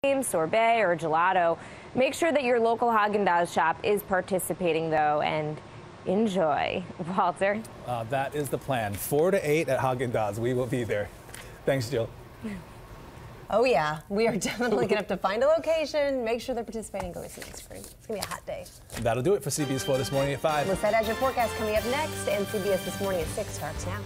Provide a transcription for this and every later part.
sorbet, or gelato. Make sure that your local Haagen-Dazs shop is participating, though, and enjoy. Walter? That is the plan. 4 to 8 at Haagen-Dazs. We will be there. Thanks, Jill. Oh, yeah. We are definitely going to have to find a location, make sure they're participating, go get some ice cream. It's going to be a hot day. That'll do it for CBS 4 this morning at 5. Lisette has your forecast coming up next, and CBS This Morning at 6 starts now.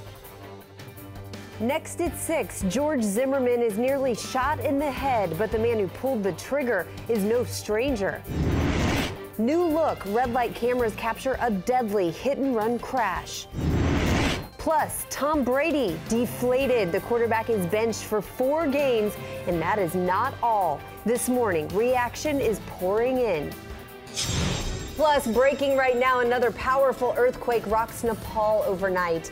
Next at 6, George Zimmerman is nearly shot in the head, but the man who pulled the trigger is no stranger. New look, red light cameras capture a deadly hit-and-run crash. Plus, Tom Brady deflated. The quarterback is benched for 4 games, and that is not all. This morning, reaction is pouring in. Plus, breaking right now, another powerful earthquake rocks Nepal overnight.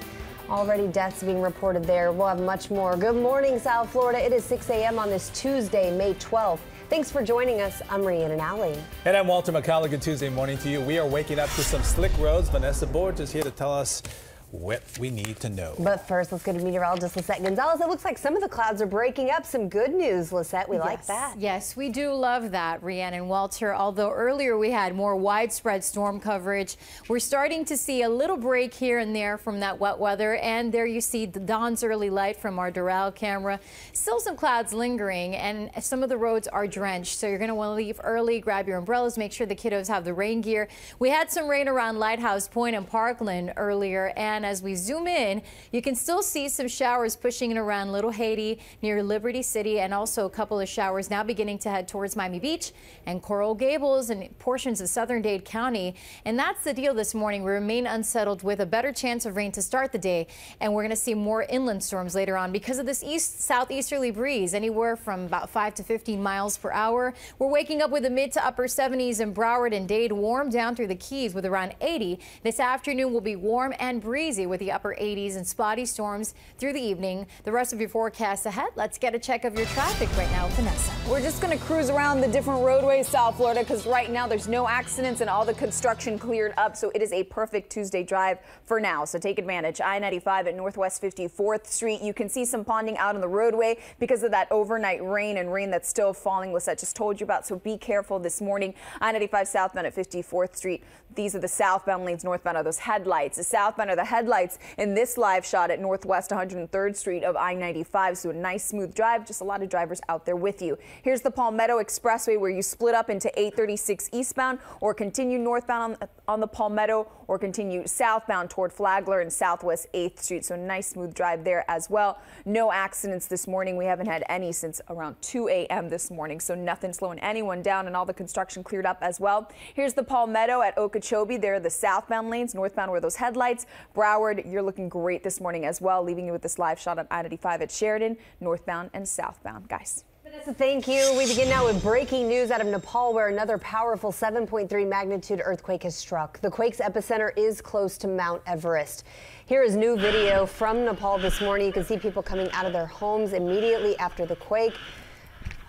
Already deaths being reported there. We'll have much more. Good morning, South Florida. It is 6 a.m. on this Tuesday, May 12th. Thanks for joining us. I'm Rhiannon Alley. And I'm Walter McCullough. Good Tuesday morning to you. We are waking up to some slick roads. Vanessa Borges is here to tell us what we need to know. But first, let's go to meteorologist Lisette Gonzalez. It looks like some of the clouds are breaking up. Some good news, Lisette. We like that. Yes, we do love that, Rhiannon and Walter. Although earlier we had more widespread storm coverage, we're starting to see a little break here and there from that wet weather. And there you see the dawn's early light from our Doral camera. Still some clouds lingering, and some of the roads are drenched. So you're going to want to leave early, grab your umbrellas, make sure the kiddos have the rain gear. We had some rain around Lighthouse Point and Parkland earlier, and as we zoom in, you can still see some showers pushing in around Little Haiti near Liberty City, and also a couple of showers now beginning to head towards Miami Beach and Coral Gables and portions of southern Dade County. And that's the deal this morning. We remain unsettled with a better chance of rain to start the day, and we're going to see more inland storms later on because of this southeasterly breeze, anywhere from about 5 to 15 miles per hour. We're waking up with the mid to upper 70s in Broward and Dade, warm down through the Keys with around 80. This afternoon will be warm and breezy with the upper 80s and spotty storms through the evening. The rest of your forecast ahead. Let's get a check of your traffic right now, Vanessa. We're just going to cruise around the different roadways, South Florida, because right now there's no accidents and all the construction cleared up. So it is a perfect Tuesday drive for now. So take advantage. I-95 at Northwest 54th Street. You can see some ponding out on the roadway because of that overnight rain that's still falling. Lisette just told you about. So be careful this morning. I-95 southbound at 54th Street. These are the southbound lanes. Northbound are those headlights. The southbound are the headlights in this live shot at Northwest 103rd Street of I-95. So a nice smooth drive. Just a lot of drivers out there with you. Here's the Palmetto Expressway where you split up into 836 eastbound or continue northbound on the Palmetto, or continue southbound toward Flagler and Southwest 8th Street. So nice smooth drive there as well. No accidents this morning. We haven't had any since around 2 a.m. this morning. So nothing slowing anyone down, and all the construction cleared up as well. Here's the Palmetto at Okeechobee. There are the southbound lanes. Northbound were those headlights. Broward, you're looking great this morning as well, leaving you with this live shot on I-95 at Sheridan, northbound and southbound. Guys. Vanessa, thank you. We begin now with breaking news out of Nepal, where another powerful 7.3 magnitude earthquake has struck. The quake's epicenter is close to Mount Everest. Here is new video from Nepal this morning. You can see people coming out of their homes immediately after the quake.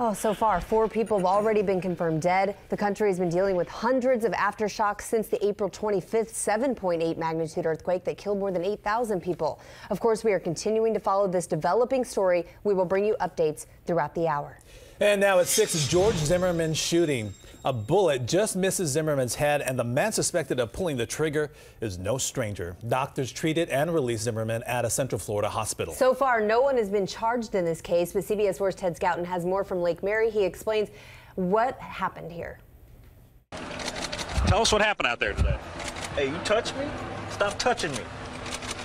Oh, so far, 4 people have already been confirmed dead. The country has been dealing with hundreds of aftershocks since the April 25th 7.8 magnitude earthquake that killed more than 8,000 people. Of course, we are continuing to follow this developing story. We will bring you updates throughout the hour. And now at 6, George Zimmerman shooting. A bullet just misses Zimmerman's head, and the man suspected of pulling the trigger is no stranger. Doctors treated and released Zimmerman at a Central Florida hospital. So far, no one has been charged in this case, but CBS 4's Ted Scouten has more from Lake Mary. He explains what happened here. Tell us what happened out there today. Hey, you touch me? Stop touching me.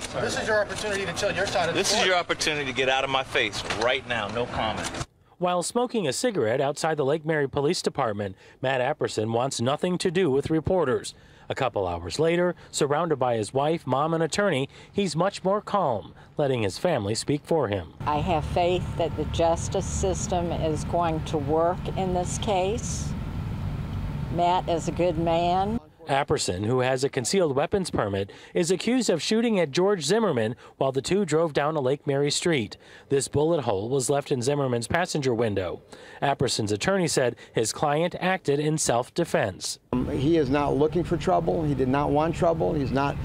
So this is your opportunity to tell your side of the story. This is your opportunity to get out of my face right now. No comment. While smoking a cigarette outside the Lake Mary Police Department, Matt Apperson wants nothing to do with reporters. A couple hours later, surrounded by his wife, mom, and attorney, he's much more calm, letting his family speak for him. I have faith that the justice system is going to work in this case. Matt is a good man. Apperson, who has a concealed weapons permit, is accused of shooting at George Zimmerman while the two drove down a Lake Mary street. This bullet hole was left in Zimmerman's passenger window. Apperson's attorney said his client acted in self-defense. He is not looking for trouble. He did not want trouble. He's not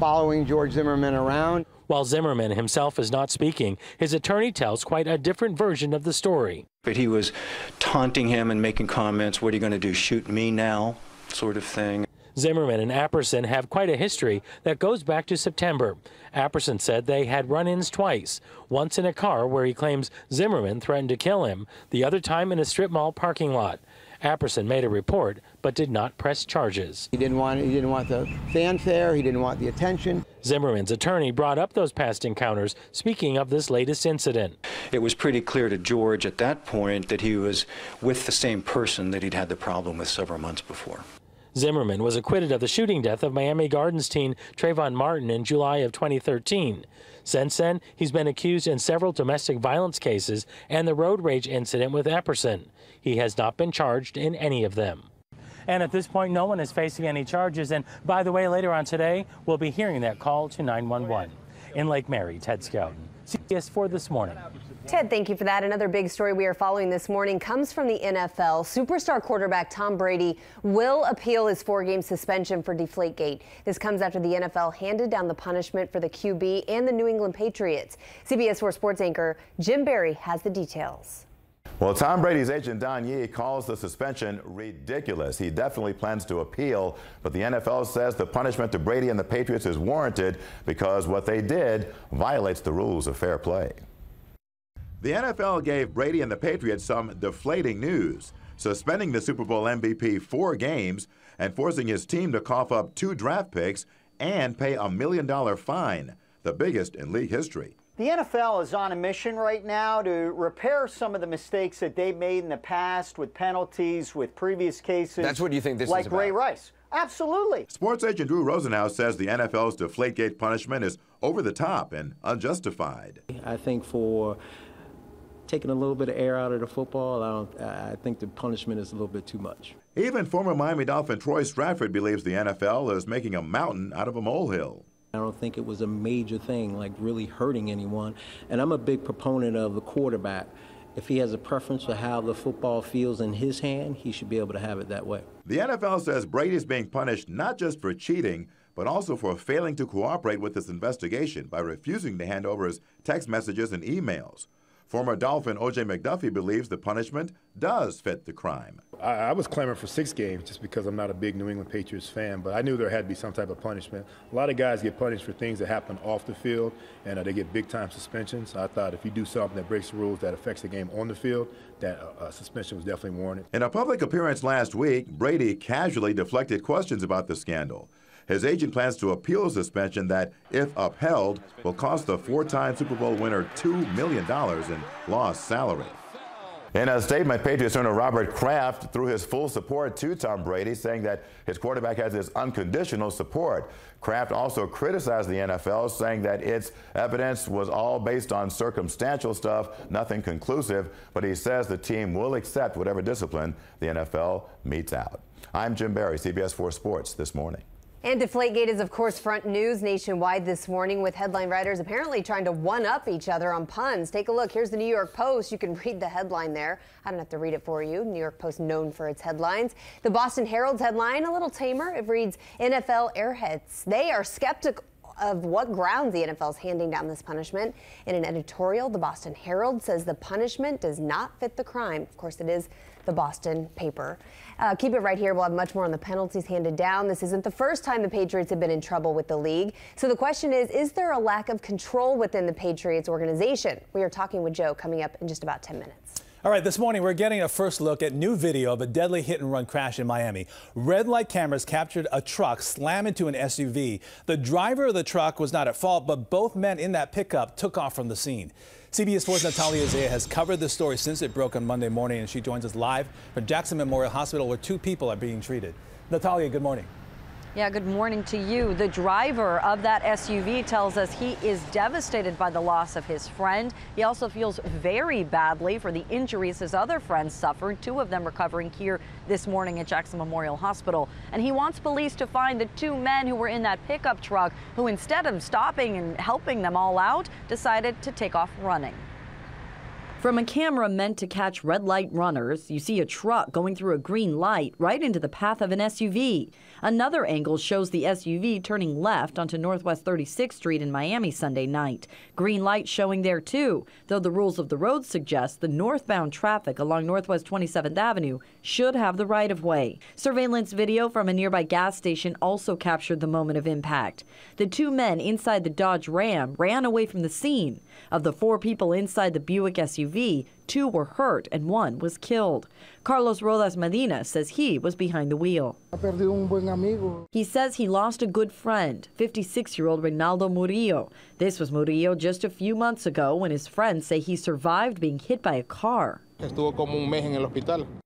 following George Zimmerman around. While Zimmerman himself is not speaking, his attorney tells quite a different version of the story. But he was taunting him and making comments, "What are you going to do, shoot me now?" sort of thing. Zimmerman and Apperson have quite a history that goes back to September. Apperson said they had run-ins twice, once in a car where he claims Zimmerman threatened to kill him, the other time in a strip mall parking lot. Apperson made a report but did not press charges. He didn't want the fanfare, he didn't want the attention. Zimmerman's attorney brought up those past encounters, speaking of this latest incident. It was pretty clear to George at that point that he was with the same person that he'd had the problem with several months before. Zimmerman was acquitted of the shooting death of Miami Gardens teen Trayvon Martin in July of 2013. Since then, he's been accused in several domestic violence cases and the road rage incident with Apperson. He has not been charged in any of them. And at this point, no one is facing any charges. And by the way, later on today, we'll be hearing that call to 911. In Lake Mary, Ted Scouten, CBS 4 This Morning. Ted, thank you for that. Another big story we are following this morning comes from the NFL. Superstar quarterback Tom Brady will appeal his 4-game suspension for Deflategate. This comes after the NFL handed down the punishment for the QB and the New England Patriots. CBS 4 sports anchor Jim Barry has the details. Well, Tom Brady's agent Don Yee calls the suspension ridiculous. He definitely plans to appeal, but the NFL says the punishment to Brady and the Patriots is warranted because what they did violates the rules of fair play. The NFL gave Brady and the Patriots some deflating news, suspending the Super Bowl MVP 4 games and forcing his team to cough up 2 draft picks and pay $1 million fine, the biggest in league history. The NFL is on a mission right now to repair some of the mistakes that they've made in the past with penalties, with previous cases. That's what you think this like is about? Ray Rice. Absolutely. Sports agent Drew Rosenhaus says the NFL's Deflategate punishment is over the top and unjustified. I think for taking a little bit of air out of the football, I think the punishment is a little bit too much. Even former Miami Dolphin Troy Stratford believes the NFL is making a mountain out of a molehill. I don't think it was a major thing, like really hurting anyone. And I'm a big proponent of the quarterback. If he has a preference for how the football feels in his hand, he should be able to have it that way. The NFL says Brady is being punished not just for cheating, but also for failing to cooperate with this investigation by refusing to hand over his text messages and emails. Former Dolphin O.J. McDuffie believes the punishment does fit the crime. I was clamoring for 6 games just because I'm not a big New England Patriots fan, but I knew there had to be some type of punishment. A lot of guys get punished for things that happen off the field, and they get big-time suspensions. I thought if you do something that breaks the rules that affects the game on the field, that suspension was definitely warranted. In a public appearance last week, Brady casually deflected questions about the scandal. His agent plans to appeal a suspension that, if upheld, will cost the 4-time Super Bowl winner $2 million in lost salary. In a statement, Patriots owner Robert Kraft threw his full support to Tom Brady, saying that his quarterback has his unconditional support. Kraft also criticized the NFL, saying that its evidence was all based on circumstantial stuff, nothing conclusive, but he says the team will accept whatever discipline the NFL metes out. I'm Jim Barry, CBS 4 Sports This Morning. And Deflategate is, of course, front news nationwide this morning, with headline writers apparently trying to one-up each other on puns. Take a look. Here's the New York Post. You can read the headline there. I don't have to read it for you. New York Post known for its headlines. The Boston Herald's headline, a little tamer. It reads, NFL airheads. They are skeptical of what grounds the NFL is handing down this punishment. In an editorial, the Boston Herald says the punishment does not fit the crime. Of course, it is the Boston paper. Keep it right here. We'll have much more on the penalties handed down. This isn't the first time the Patriots have been in trouble with the league. So the question is there a lack of control within the Patriots organization? We are talking with Joe coming up in just about 10 minutes. All right, this morning we're getting a first look at new video of a deadly hit-and-run crash in Miami. Red light cameras captured a truck slam into an SUV. The driver of the truck was not at fault, but both men in that pickup took off from the scene. CBS 4's Natalia Zaya has covered this story since it broke on Monday morning, and she joins us live from Jackson Memorial Hospital, where 2 people are being treated. Natalia, good morning. Yeah, good morning to you. The driver of that SUV tells us he is devastated by the loss of his friend. He also feels very badly for the injuries his other friends suffered, 2 of them recovering here this morning at Jackson Memorial Hospital. And he wants police to find the 2 men who were in that pickup truck who, instead of stopping and helping them all out, decided to take off running. From a camera meant to catch red light runners, you see a truck going through a green light right into the path of an SUV. Another angle shows the SUV turning left onto Northwest 36th Street in Miami Sunday night. Green light showing there too, though the rules of the road suggest the northbound traffic along Northwest 27th Avenue should have the right of way. Surveillance video from a nearby gas station also captured the moment of impact. The two men inside the Dodge Ram ran away from the scene. Of the 4 people inside the Buick SUV, 2 were hurt and 1 was killed. Carlos Rodas Medina says he was behind the wheel. He says he lost a good friend, 56-year-old Reynaldo Murillo. This was Murillo just a few months ago when his friends say he survived being hit by a car.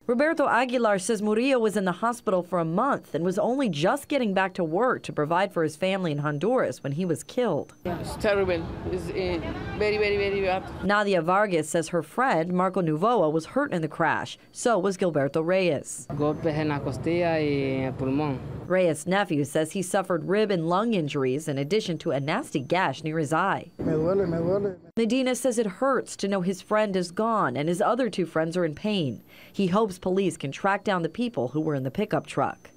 Roberto Aguilar says Murillo was in the hospital for a month and was only just getting back to work to provide for his family in Honduras when he was killed. It's terrible. It's very, very, very bad. Nadia Vargas says her friend, Marco Nuvoa, was hurt in the crash. So was Gilberto Reyes. Golpes en la costilla y el pulmón. Reyes' nephew says he suffered rib and lung injuries in addition to a nasty gash near his eye. Me duele. Medina says it hurts to know his friend is gone and his other 2 friends are in pain. He hopes police can track down the people who were in the pickup truck.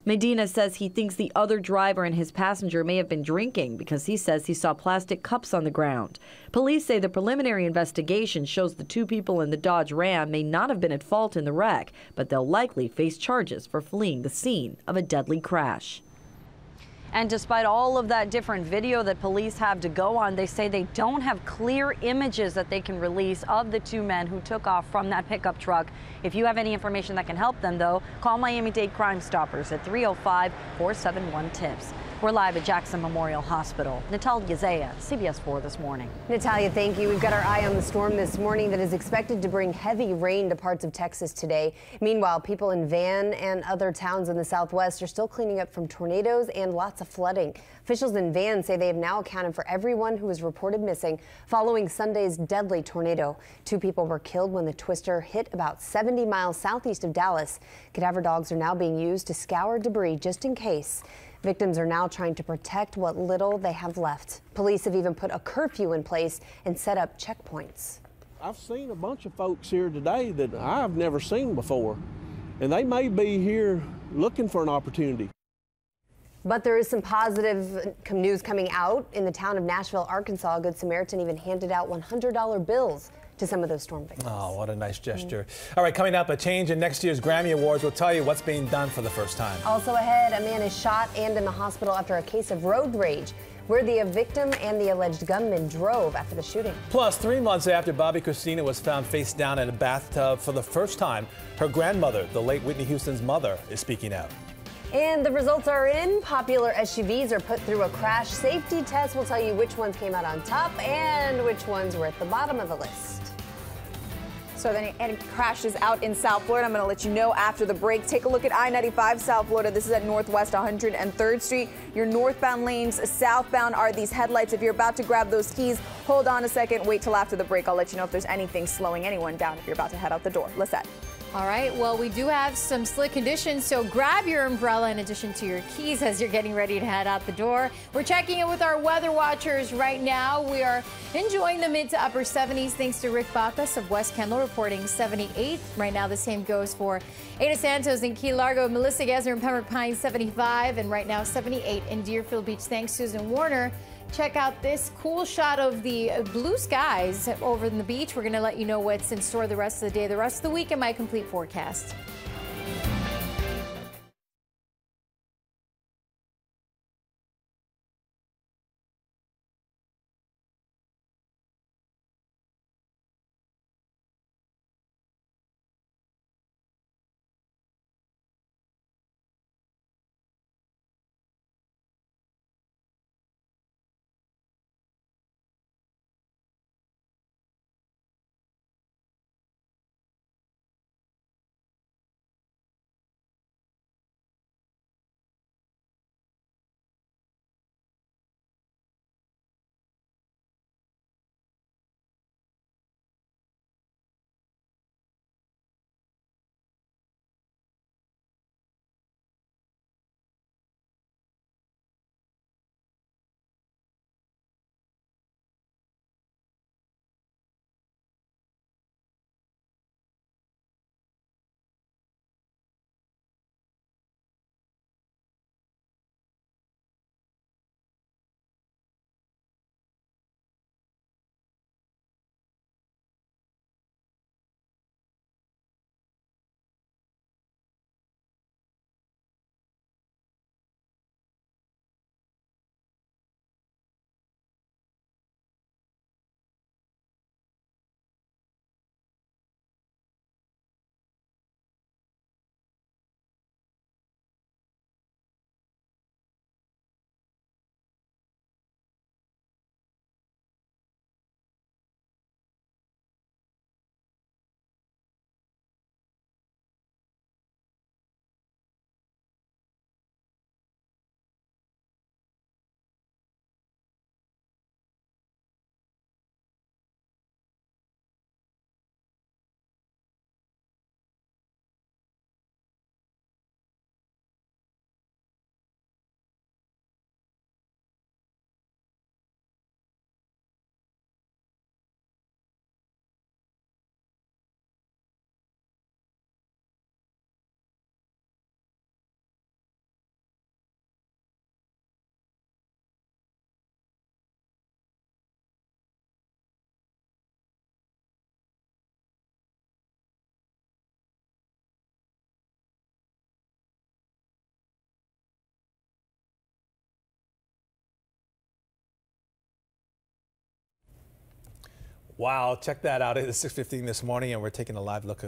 Medina says he thinks the other driver and his passenger may have been drinking because he says he saw plastic cups on the ground. Police say the preliminary investigation shows the 2 people in the Dodge Ram may not have been at fault in the wreck, but they'll likely face charges for fleeing the scene of a deadly crash. And despite all of that different video that police have to go on, they say they don't have clear images that they can release of the 2 men who took off from that pickup truck. If you have any information that can help them, though, call Miami-Dade Crime Stoppers at 305-471-TIPS. We're live at Jackson Memorial Hospital. Natalia Zaya, CBS 4 This Morning. Natalia, thank you. We've got our eye on the storm this morning that is expected to bring heavy rain to parts of Texas today. Meanwhile, people in Van and other towns in the southwest are still cleaning up from tornadoes and lots of flooding. Officials in Van say they have now accounted for everyone who was reported missing following Sunday's deadly tornado. 2 people were killed when the twister hit about 70 miles southeast of Dallas. Cadaver dogs are now being used to scour debris just in case. Victims are now trying to protect what little they have left. Police have even put a curfew in place and set up checkpoints. I've seen a bunch of folks here today that I've never seen before, and they may be here looking for an opportunity. But there is some positive news coming out. In the town of Nashville, Arkansas, a Good Samaritan even handed out $100 bills to some of those storm victims. Oh, what a nice gesture. All right, coming up, a change in next year's Grammy Awards. We'll tell you what's being done for the first time. Also ahead, a man is shot and in the hospital after a case of road rage, where the victim and the alleged gunman drove after the shooting. Plus, 3 months after Bobby Christina was found face down in a bathtub for the first time, her grandmother, the late Whitney Houston's mother, is speaking out. And the results are in. Popular SUVs are put through a crash safety test. We'll tell you which ones came out on top and which ones were at the bottom of the list. So then any crashes out in South Florida, I'm going to let you know after the break. Take a look at I-95 South Florida. This is at Northwest 103rd Street. Your northbound lanes, southbound are these headlights. If you're about to grab those keys, hold on a second. Wait till after the break. I'll let you know if there's anything slowing anyone down if you're about to head out the door. Lisette. All right, well, we do have some slick conditions, so grab your umbrella in addition to your keys as you're getting ready to head out the door. We're checking in with our weather watchers right now. We are enjoying the mid to upper 70s thanks to Rick Bacchus of West Kendall reporting 78. Right now, the same goes for Ada Santos in Key Largo, Melissa Gesner in Pembroke Pines 75, and right now 78 in Deerfield Beach. Thanks, Susan Warner. Check out this cool shot of the blue skies over in the beach. We're going to let you know what's in store the rest of the day, the rest of the week, and my complete forecast. Wow, check that out. It is 6:15 this morning, and we're taking a live look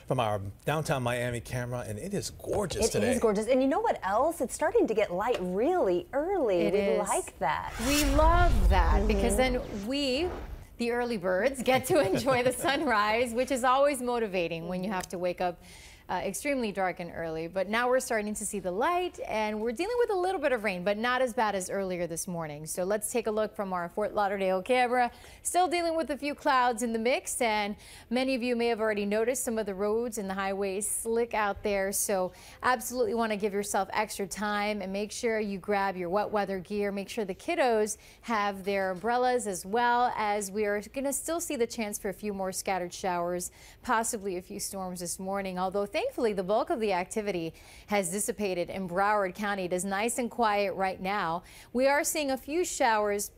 from our downtown Miami camera, and it is gorgeous today. It is gorgeous. And you know what else? It's starting to get light really early. We like that. We love that because then we, the early birds, get to enjoy the sunrise, which is always motivating when you have to wake up extremely dark and early. But now we're starting to see the light, and we're dealing with a little bit of rain, but not as bad as earlier this morning. So let's take a look from our Fort Lauderdale camera. Still dealing with a few clouds in the mix, and many of you may have already noticed some of the roads and the highways slick out there. So absolutely want to give yourself extra time and make sure you grab your wet weather gear. Make sure the kiddos have their umbrellas, as well as we are going to still see the chance for a few more scattered showers, possibly a few storms this morning, although thankfully the bulk of the activity has dissipated in Broward County. It is nice and quiet right now. We are seeing a few showers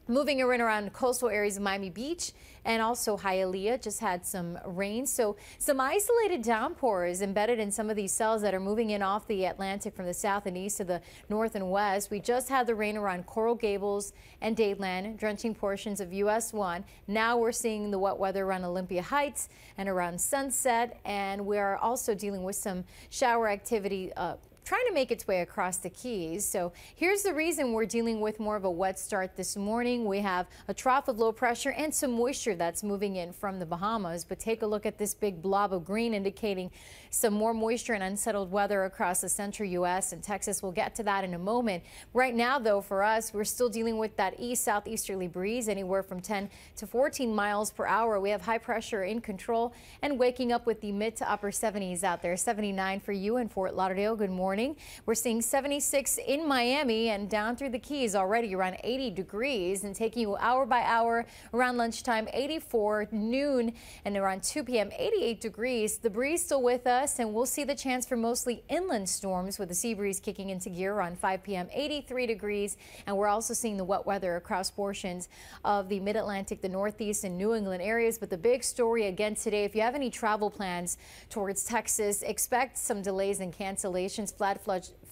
moving around coastal areas of Miami Beach, and also Hialeah just had some rain. So some isolated downpours embedded in some of these cells that are moving in off the Atlantic from the south and east to the north and west. We just had the rain around Coral Gables and Dadeland, drenching portions of US 1. Now we're seeing the wet weather around Olympia Heights and around Sunset, and we are also dealing with some shower activity trying to make its way across the Keys. So here's the reason we're dealing with more of a wet start this morning. We have a trough of low pressure and some moisture that's moving in from the Bahamas. But take a look at this big blob of green indicating some more moisture and unsettled weather across the central U.S. and Texas. We'll get to that in a moment. Right now, though, for us, we're still dealing with that east-southeasterly breeze, anywhere from 10 to 14 miles per hour. We have high pressure in control and waking up with the mid to upper 70s out there. 79 for you in Fort Lauderdale. Good morning. We're seeing 76 in Miami, and down through the Keys already around 80 degrees, and taking you hour by hour around lunchtime, 84, noon, and around 2 p.m., 88 degrees. The breeze still with us, and we'll see the chance for mostly inland storms with the sea breeze kicking into gear around 5 p.m., 83 degrees. And we're also seeing the wet weather across portions of the mid-Atlantic, the Northeast, and New England areas. But the big story again today, if you have any travel plans towards Texas, expect some delays and cancellations.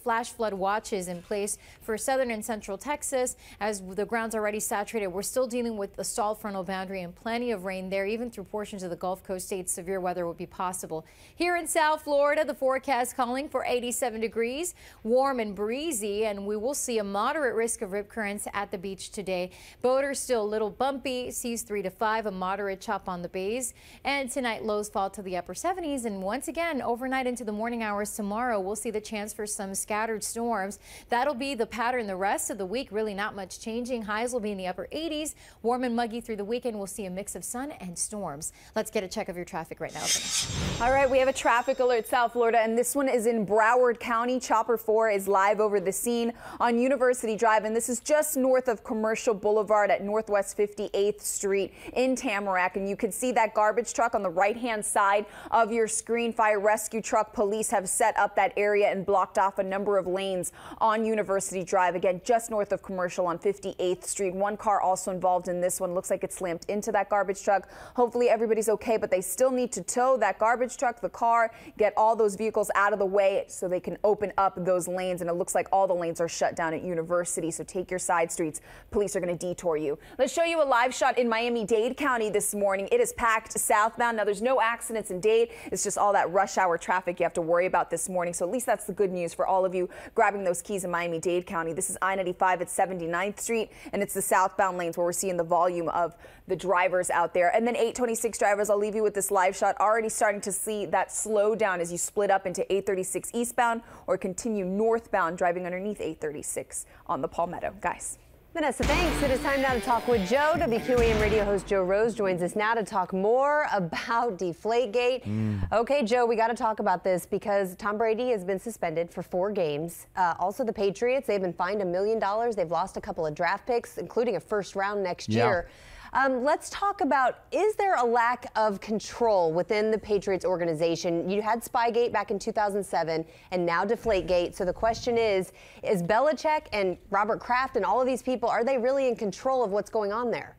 Flash flood watches in place for southern and central Texas as the ground's already saturated. We're still dealing with the stalled frontal boundary and plenty of rain there. Even through portions of the Gulf Coast states, severe weather will be possible. Here in South Florida, the forecast calling for 87 degrees, warm and breezy, and we will see a moderate risk of rip currents at the beach today. Boaters still a little bumpy, seas 3 to 5, a moderate chop on the bays, and tonight lows fall to the upper 70s. And once again, overnight into the morning hours tomorrow, we'll see the chance for some scattered storms. That'll be the pattern the rest of the week. Really not much changing. Highs will be in the upper 80s. Warm and muggy through the weekend. We'll see a mix of sun and storms. Let's get a check of your traffic right now. All right, we have a traffic alert, South Florida, and this one is in Broward County. Chopper 4 is live over the scene on University Drive, and this is just north of Commercial Boulevard at Northwest 58th Street in Tamarack. And you can see that garbage truck on the right-hand side of your screen. Fire rescue truck, police have set up that area and blocked off a number of lanes on University Drive, again just north of Commercial on 58th Street. One car also involved in this one. Looks like it slammed into that garbage truck. Hopefully everybody's okay, but they still need to tow that garbage truck, the car, get all those vehicles out of the way so they can open up those lanes. And it looks like all the lanes are shut down at University, so take your side streets. Police are going to detour you. Let's show you a live shot in Miami-Dade County this morning. It is packed southbound. Now there's no accidents in Dade. It's just all that rush hour traffic you have to worry about this morning. So at least that's the good news for all of you grabbing those keys in Miami-Dade County. This is I-95 at 79th Street, and it's the southbound lanes where we're seeing the volume of the drivers out there. And then 826 drivers, I'll leave you with this live shot. Already starting to see that slow down as you split up into 836 eastbound or continue northbound driving underneath 836 on the Palmetto. Guys. Vanessa, thanks. It is time now to talk with Joe. WQAM radio host Joe Rose joins us now to talk more about Deflategate. Okay, Joe, we got to talk about this because Tom Brady has been suspended for 4 games. Also, the Patriots, they've been fined $1 million. They've lost a couple of draft picks, including a first round next year. Let's talk about, is there a lack of control within the Patriots organization? You had Spygate back in 2007 and now Deflategate. So the question is Belichick and Robert Kraft and all of these people, are they really in control of what's going on there?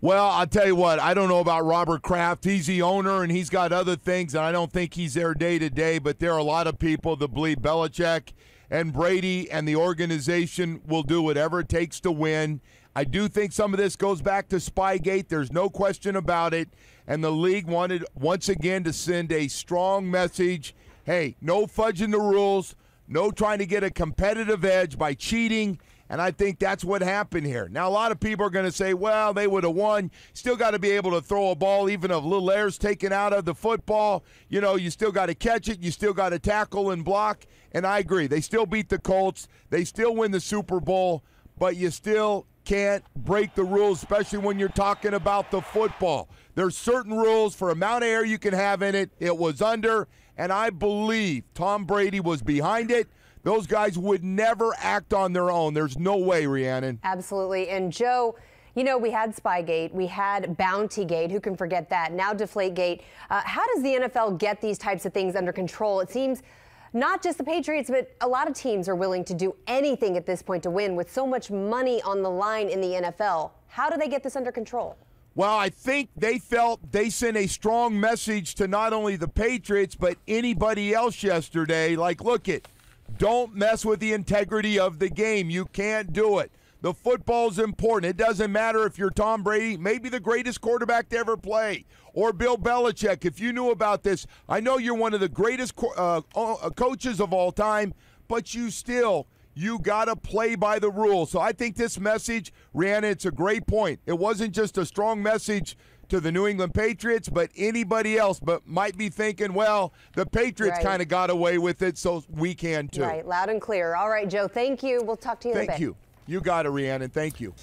Well, I'll tell you what, I don't know about Robert Kraft. He's the owner and he's got other things, and I don't think he's there day to day, but there are a lot of people that believe Belichick and Brady and the organization will do whatever it takes to win. I do think some of this goes back to Spygate. There's no question about it. And the league wanted, once again, to send a strong message. Hey, no fudging the rules, no trying to get a competitive edge by cheating. And I think that's what happened here. Now, a lot of people are going to say, well, they would have won. Still got to be able to throw a ball, even if little air's taken out of the football. You know, you still got to catch it. You still got to tackle and block. And I agree. They still beat the Colts. They still win the Super Bowl. But you still can't break the rules, especially when you're talking about the football. There's certain rules for amount of air you can have in it. It was under, and I believe Tom Brady was behind it. Those guys would never act on their own. There's no way, Rhiannon. Absolutely. And Joe, you know, we had Spygate, we had Bountygate. Who can forget that? Now Deflategate. How does the NFL get these types of things under control? It seems not just the Patriots, but a lot of teams are willing to do anything at this point to win with so much money on the line in the NFL. How do they get this under control? Well, I think they felt they sent a strong message to not only the Patriots, but anybody else yesterday. Like, look it. Don't mess with the integrity of the game. You can't do it. The football's important. It doesn't matter if you're Tom Brady, maybe the greatest quarterback to ever play, or Bill Belichick. If you knew about this, I know you're one of the greatest coaches of all time, but you got to play by the rules. So I think this message, Rhiannon, it's a great point. It wasn't just a strong message to the New England Patriots, but anybody else, but might be thinking, well, the Patriots kind of got away with it, so we can too. Right, loud and clear. All right, Joe, thank you. We'll talk to you in a bit. Thank you. You got it, Rhiannon. Thank you.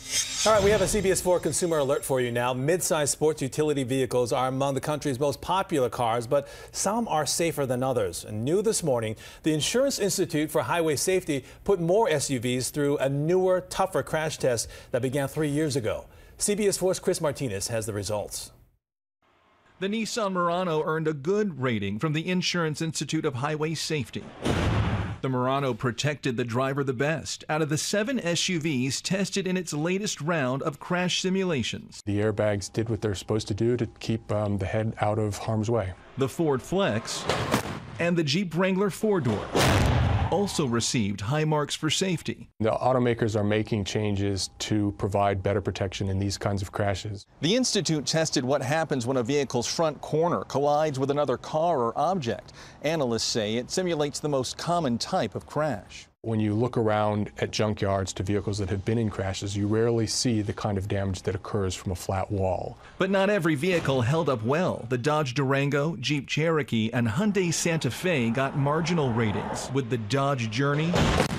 All right, we have a CBS 4 consumer alert for you now. Mid-sized sports utility vehicles are among the country's most popular cars, but some are safer than others. And new this morning, the Insurance Institute for Highway Safety put more SUVs through a newer, tougher crash test that began 3 years ago. CBS 4's Chris Martinez has the results. The Nissan Murano earned a good rating from the Insurance Institute of Highway Safety. The Murano protected the driver the best out of the 7 SUVs tested in its latest round of crash simulations. The airbags did what they're supposed to do to keep the head out of harm's way. The Ford Flex and the Jeep Wrangler 4-door also received high marks for safety. The automakers are making changes to provide better protection in these kinds of crashes. The Institute tested what happens when a vehicle's front corner collides with another car or object. Analysts say it simulates the most common type of crash. When you look around at junkyards to vehicles that have been in crashes, you rarely see the kind of damage that occurs from a flat wall. But not every vehicle held up well. The Dodge Durango, Jeep Cherokee, and Hyundai Santa Fe got marginal ratings, with the Dodge Journey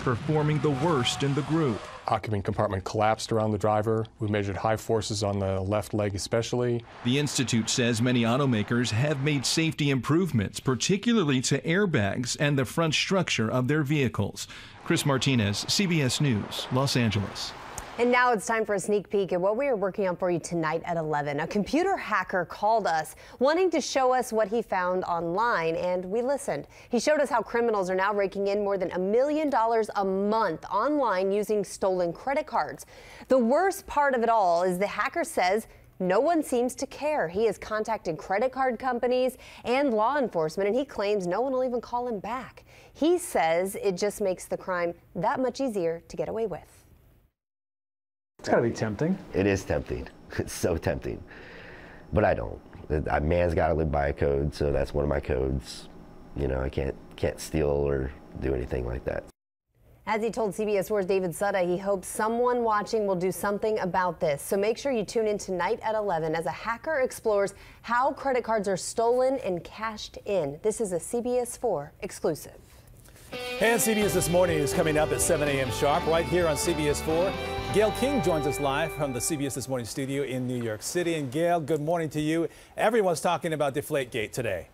performing the worst in the group. Occupant compartment collapsed around the driver. We measured high forces on the left leg especially. The Institute says many automakers have made safety improvements, particularly to airbags and the front structure of their vehicles. Chris Martinez, CBS News, Los Angeles. And now it's time for a sneak peek at what we are working on for you tonight at 11. A computer hacker called us wanting to show us what he found online, and we listened. He showed us how criminals are now raking in more than $1 million a month online using stolen credit cards. The worst part of it all is the hacker says no one seems to care. He has contacted credit card companies and law enforcement, and he claims no one will even call him back. He says it just makes the crime that much easier to get away with. It's got to be tempting. It is tempting. It's so tempting. But I don't. A man's got to live by a code, so that's one of my codes. You know, I can't steal or do anything like that. As he told CBS 4's David Sutta, he hopes someone watching will do something about this. So make sure you tune in tonight at 11 as a hacker explores how credit cards are stolen and cashed in. This is a CBS 4 exclusive. And CBS This Morning is coming up at 7 a.m. sharp right here on CBS 4. Gail King joins us live from the CBS This Morning studio in New York City. And Gail, good morning to you. Everyone's talking about Deflategate today.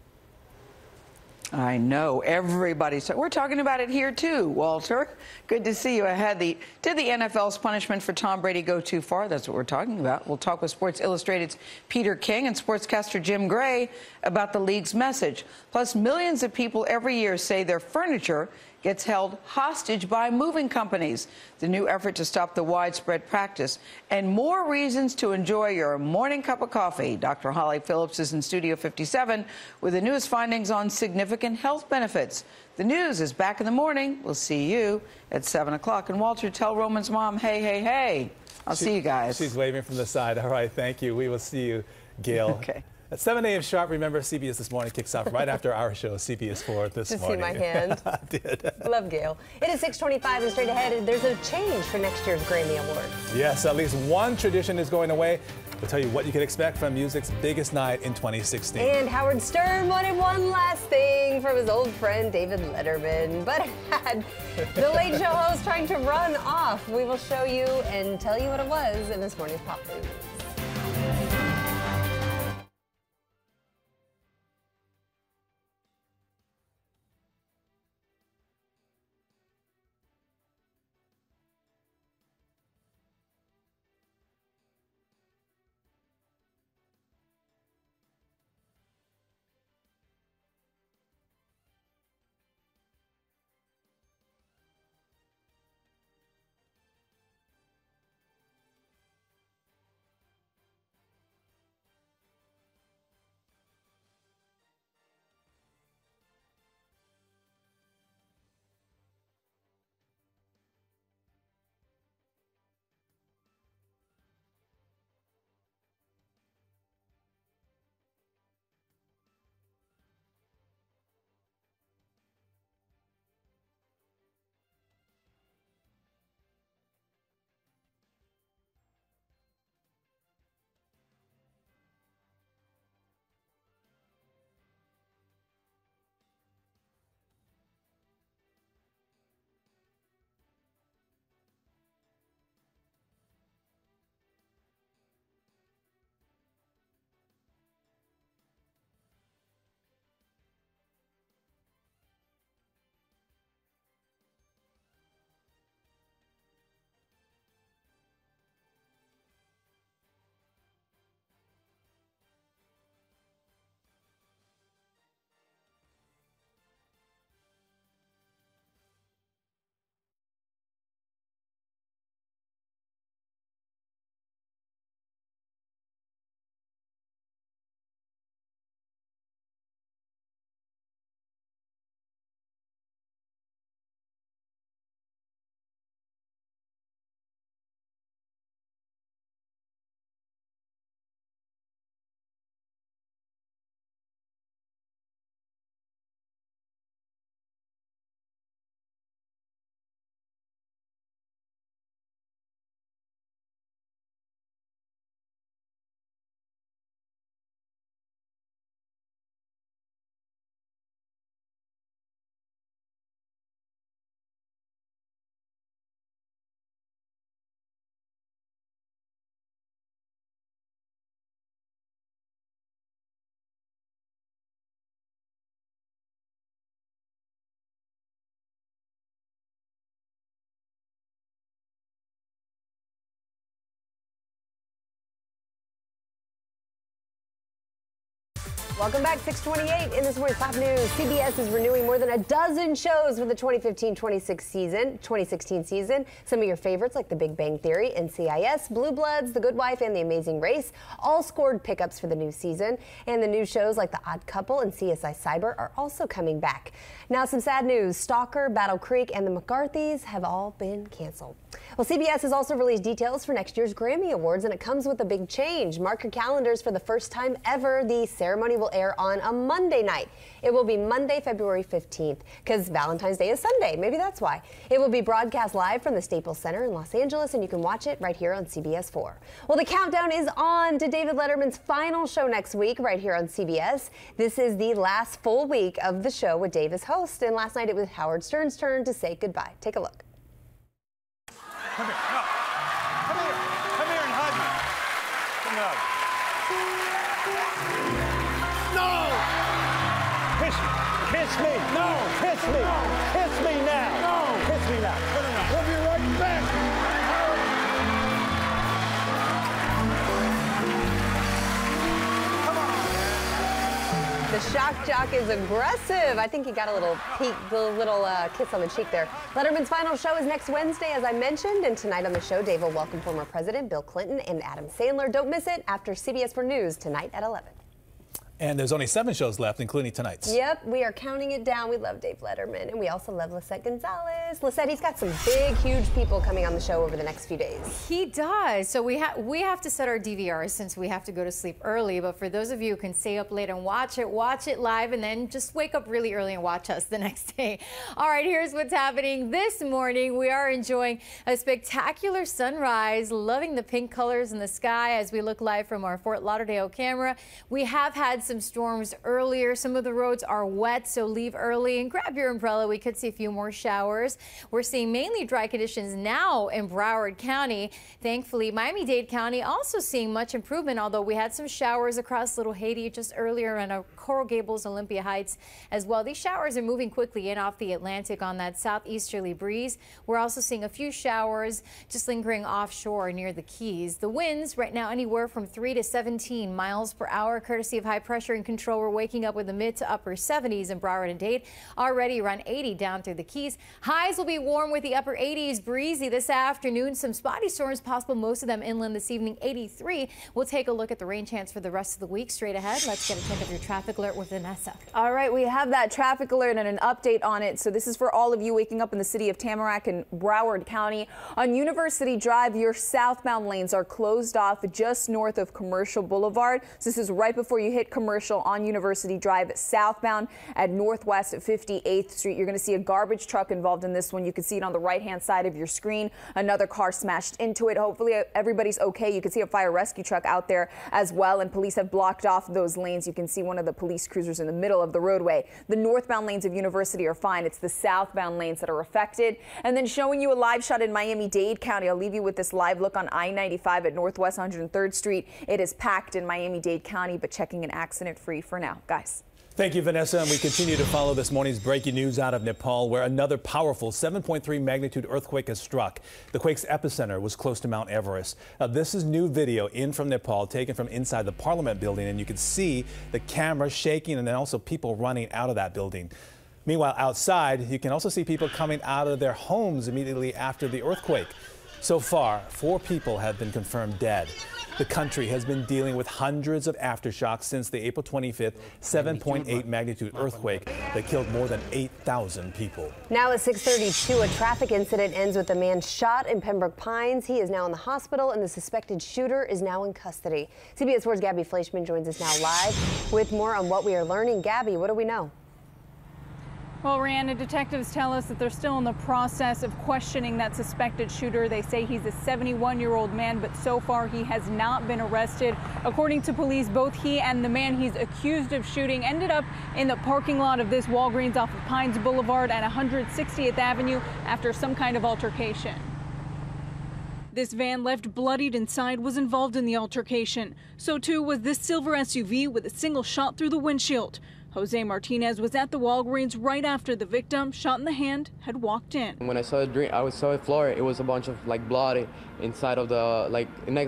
I know everybody's. We're talking about it here too, Walter. Good to see you. Did the NFL's punishment for Tom Brady go too far? That's what we're talking about. We'll talk with Sports Illustrated's Peter King and sportscaster Jim Gray about the league's message. Plus, millions of people every year say their furniture gets held hostage by moving companies. The new effort to stop the widespread practice, and more reasons to enjoy your morning cup of coffee. Dr. Holly Phillips is in Studio 57 with the newest findings on significant health benefits. The news is back in the morning. We'll see you at 7 o'clock. And Walter, tell Roman's mom, hey, hey, hey. I'll see you guys. She's waving from the side. All right, thank you. We will see you, Gail. Okay. At 7 a.m. sharp, remember, CBS This Morning kicks off right after our show, CBS 4 this morning. Did you see my hand? I did. Love Gail. It is 6:25 and straight ahead, there's a change for next year's Grammy Awards. Yes, at least one tradition is going away. We'll tell you what you can expect from music's biggest night in 2016. And Howard Stern wanted one last thing from his old friend David Letterman, but had the Late Show host trying to run off. We will show you and tell you what it was in this morning's Pop News. Welcome back, 6:28 in this morning's Pop News. CBS is renewing more than a dozen shows for the 2016 season. Some of your favorites like The Big Bang Theory, NCIS, Blue Bloods, The Good Wife, and The Amazing Race all scored pickups for the new season. And the new shows like The Odd Couple and CSI Cyber are also coming back. Now some sad news. Stalker, Battle Creek, and The McCarthys have all been canceled. Well, CBS has also released details for next year's Grammy Awards, and it comes with a big change. Mark your calendars. For the first time ever, the ceremony will air on a Monday night. It will be Monday, February 15th, because Valentine's Day is Sunday. Maybe that's why. It will be broadcast live from the Staples Center in Los Angeles, and you can watch it right here on CBS 4. Well, the countdown is on to David Letterman's final show next week right here on CBS. This is the last full week of the show with Dave as host, and last night it was Howard Stern's turn to say goodbye. Take a look. Come here, no. Come here. Come here and hug me. Come hug. No! Kiss me. Kiss me. No. Kiss me. No. Kiss me now. No. Kiss me now. We'll be right back. The shock jock is aggressive. I think he got a little peek, a little kiss on the cheek there. Letterman's final show is next Wednesday, as I mentioned, and tonight on the show, Dave will welcome former President Bill Clinton and Adam Sandler. Don't miss it after CBS 4 News tonight at 11. And there's only 7 shows left, including tonight's. Yep, we are counting it down. We love Dave Letterman, and we also love Lisette Gonzalez. Lisette, he's got some big, huge people coming on the show over the next few days. He does. So we have to set our DVRs since we have to go to sleep early. But for those of you who can stay up late and watch it live, and then just wake up really early and watch us the next day. All right, here's what's happening this morning. We are enjoying a spectacular sunrise, loving the pink colors in the sky as we look live from our Fort Lauderdale camera. We have had some storms earlier. Some of the roads are wet, so leave early and grab your umbrella. We could see a few more showers. We're seeing mainly dry conditions now in Broward County. Thankfully, Miami-Dade County also seeing much improvement, although we had some showers across Little Haiti just earlier and Coral Gables, Olympia Heights as well. These showers are moving quickly in off the Atlantic on that southeasterly breeze. We're also seeing a few showers just lingering offshore near the Keys. The winds right now anywhere from 3 to 17 miles per hour, courtesy of high pressure and control. We're waking up with the mid to upper 70s in Broward and Dade, already around 80 down through the Keys. Highs will be warm with the upper 80s, breezy this afternoon. Some spotty storms possible, most of them inland this evening, 83. We'll take a look at the rain chance for the rest of the week. Straight ahead, let's get a check of your traffic alert with Vanessa. All right, we have that traffic alert and an update on it. So this is for all of you waking up in the city of Tamarack and Broward County. On University Drive, your southbound lanes are closed off just north of Commercial Boulevard. So this is right before you hit Commercial on University Drive southbound at Northwest 58th Street. You're going to see a garbage truck involved in this one. You can see it on the right-hand side of your screen. Another car smashed into it. Hopefully everybody's okay. You can see a fire rescue truck out there as well, and police have blocked off those lanes. You can see one of the police cruisers in the middle of the roadway. The northbound lanes of University are fine. It's the southbound lanes that are affected. And then showing you a live shot in Miami-Dade County. I'll leave you with this live look on I-95 at Northwest 103rd Street. It is packed in Miami-Dade County, but checking an accident-free for now. Guys. Thank you, Vanessa. And we continue to follow this morning's breaking news out of Nepal, where another powerful 7.3 magnitude earthquake has struck. The quake's epicenter was close to Mount Everest. Now, this is new video in from Nepal, taken from inside the Parliament building, and you can see the camera shaking and then also people running out of that building. Meanwhile, outside, you can also see people coming out of their homes immediately after the earthquake. So far, 4 people have been confirmed dead. The country has been dealing with hundreds of aftershocks since the April 25th 7.8 magnitude earthquake that killed more than 8,000 people. Now at 6:32, a traffic incident ends with a man shot in Pembroke Pines. He is now in the hospital, and the suspected shooter is now in custody. CBS 4's Gabby Fleischman joins us now live with more on what we are learning. Gabby, what do we know? Well, Rihanna, detectives tell us that they're still in the process of questioning that suspected shooter. They say he's a 71-year-old man, but so far he has not been arrested. According to police, both he and the man he's accused of shooting ended up in the parking lot of this Walgreens off of Pines Boulevard and 160th Avenue after some kind of altercation. This van, left bloodied inside, was involved in the altercation. So too was this silver SUV with a single shot through the windshield. Jose Martinez was at the Walgreens right after the victim, shot in the hand, had walked in. When I saw the floor, it was a bunch of blood inside of the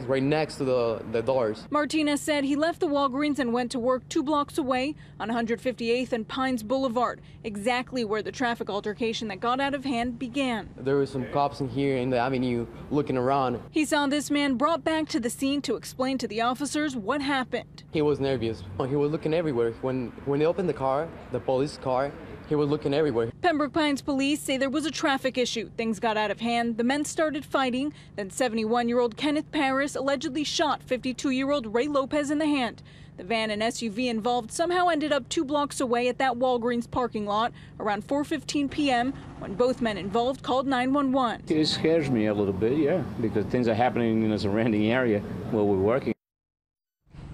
right next to the doors. Martinez said he left the Walgreens and went to work 2 blocks away on 158th and Pines Boulevard, exactly where the traffic altercation that got out of hand began. There were some cops in here in the avenue looking around. He saw this man brought back to the scene to explain to the officers what happened. He was nervous. He was looking everywhere. When they opened the car, the police car, he was looking everywhere. Pembroke Pines police say there was a traffic issue. Things got out of hand. The men started fighting. Then 71-year-old Kenneth Paris allegedly shot 52-year-old Ray Lopez in the hand. The van and SUV involved somehow ended up 2 blocks away at that Walgreens parking lot around 4:15 p.m. when both men involved called 911. It scares me a little bit, yeah, because things are happening in the surrounding area where we're working.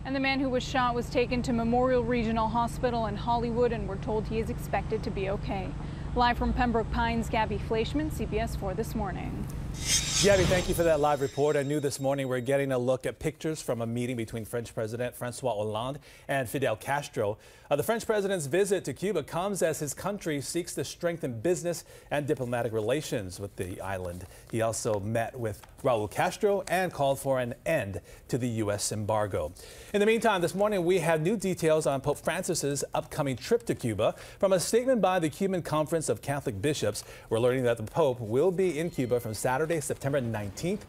And the man who was shot was taken to Memorial Regional Hospital in Hollywood, and we're told he is expected to be okay. Live from Pembroke Pines, Gabby Fleischman, CBS 4 This Morning. Gabby, thank you for that live report. I knew this morning we're getting a look at pictures from a meeting between French President Francois Hollande and Fidel Castro. The French president's visit to Cuba comes as his country seeks to strengthen business and diplomatic relations with the island. He also met with Raul Castro and called for an end to the U.S. embargo. In the meantime, this morning we have new details on Pope Francis's upcoming trip to Cuba. From a statement by the Cuban Conference of Catholic Bishops, we're learning that the Pope will be in Cuba from Saturday, September 19th